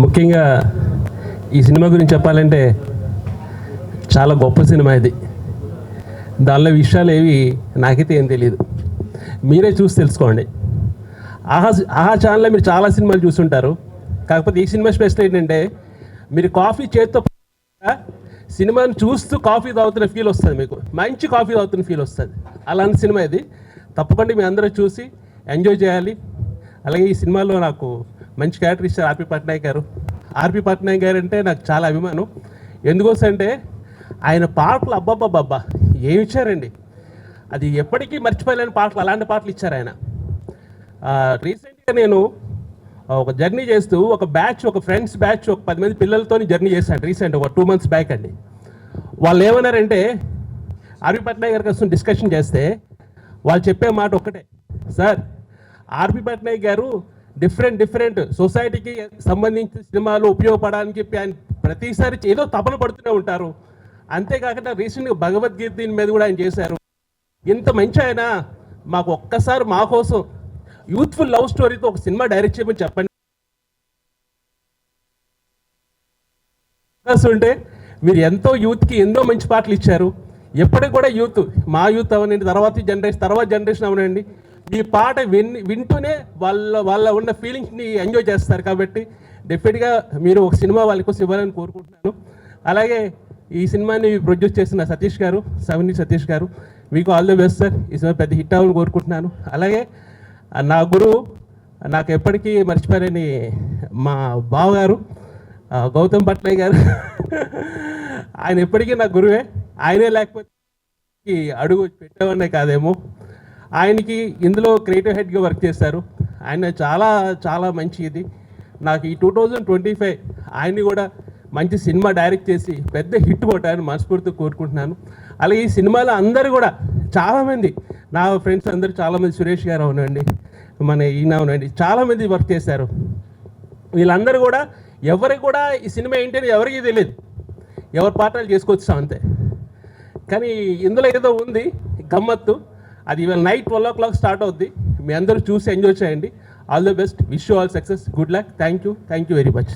ముఖ్యంగా ఈ సినిమా గురించి చెప్పాలంటే చాలా గొప్ప సినిమా ఇది. దానిలో విషయాలు ఏవి నాకైతే ఏం తెలియదు, మీరే చూసి తెలుసుకోండి. ఆహా ఛానల్లో మీరు చాలా సినిమాలు చూస్తుంటారు. కాకపోతే ఈ సినిమా స్పెషల్ ఏంటంటే మీరు కాఫీ చేతితో సినిమాని చూస్తూ కాఫీ తాగుతున్న ఫీల్ వస్తుంది, మీకు మంచి కాఫీ తాగుతున్న ఫీల్ వస్తుంది. అలాంటి సినిమా ఇది. తప్పకుండా మీ అందరూ చూసి ఎంజాయ్ చేయాలి. అలాగే ఈ సినిమాలో నాకు మంచి క్యారెక్టర్ ఇచ్చారు ఆర్పి పట్నాయక్ గారు. ఆర్పి పట్నాయక్ గారు అంటే నాకు చాలా అభిమానం. ఎందుకోసం అంటే ఆయన పాటలు అబ్బాబ్బాబ్బా ఏమి ఇచ్చారండి, అది ఎప్పటికీ మర్చిపోలేని పాటలు, అలాంటి పాటలు ఇచ్చారు ఆయన. రీసెంట్గా నేను ఒక జర్నీ చేస్తూ ఒక ఫ్రెండ్స్ బ్యాచ్ ఒక 10 మంది పిల్లలతో జర్నీ చేశాను రీసెంట్, ఒక 2 months బ్యాక్ అండి. వాళ్ళు ఏమన్నారంటే ఆర్పి పట్నాయక్ గారి కోసం డిస్కషన్ చేస్తే వాళ్ళు చెప్పే మాట ఒక్కటే, సార్ ఆర్పి పట్నాయక్ గారు డిఫరెంట్ సొసైటీకి సంబంధించిన సినిమాలు ఉపయోగపడడానికి ఆయన ప్రతిసారి ఏదో తపన పడుతూనే ఉంటారు. అంతేకాకుండా రీసెంట్గా భగవద్గీత దీని మీద కూడా ఆయన చేశారు. ఇంత మంచి ఆయన మాకు ఒక్కసారి మా కోసం యూత్ఫుల్ లవ్ స్టోరీతో ఒక సినిమా డైరెక్ట్ చేయమని చెప్పండి ఉంటే. మీరు ఎంతో యూత్కి ఎన్నో మంచి పాటలు ఇచ్చారు. ఎప్పటికి కూడా యూత్, మా యూత్ అవనండి, తర్వాత జనరేషన్ అవనండి, మీ పాట వింటూనే వాళ్ళ ఉన్న ఫీలింగ్స్ని ఎంజాయ్ చేస్తారు. కాబట్టి డెఫినెట్గా మీరు ఒక సినిమా వాళ్ళ కోసం ఇవ్వాలని కోరుకుంటున్నాను. అలాగే ఈ సినిమాని ప్రొడ్యూస్ చేసిన సతీష్ గారు, సతీష్ గారు, మీకు ఆల్ ది బెస్ట్ సార్. ఈ సినిమా పెద్ద హిట్ అవ్వాలని కోరుకుంటున్నాను. అలాగే నా గురువు, నాకు ఎప్పటికీ మర్చిపోలేని మా బావగారు గౌతమ్ పట్నాయక్ గారు. ఆయన ఎప్పటికీ నా గురువే. ఆయనే లేకపోతే అడుగు పెట్టేవన్నే కాదేమో. ఆయనకి ఇందులో క్రియేటివ్ హెడ్గా వర్క్ చేశారు. ఆయన చాలా మంచి ఇది. నాకు ఈ 2025 ఆయన్ని కూడా మంచి సినిమా డైరెక్ట్ చేసి పెద్ద హిట్ కొట్టాలని మనస్ఫూర్తిగా కోరుకుంటున్నాను. అలాగే ఈ సినిమాలో అందరూ కూడా చాలామంది నా ఫ్రెండ్స్ అందరూ చాలామంది, సురేష్ గారు అవునండి, మన ఈయన అవునండి, చాలామంది వర్క్ చేశారు. వీళ్ళందరూ కూడా ఎవరికి కూడా ఈ సినిమా ఏంటని ఎవరికీ తెలియదు, ఎవరి పాత్రలు చేసుకొచ్చాం అంతే. కానీ ఇందులో ఏదో ఉంది గమ్మత్తు. అది ఇవాళ నైట్ 12 o'clock స్టార్ట్ అవుద్ది. మీ అందరూ చూసి ఎంజాయ్ చేయండి. All the best, wish you all success, good luck. Thank you very much.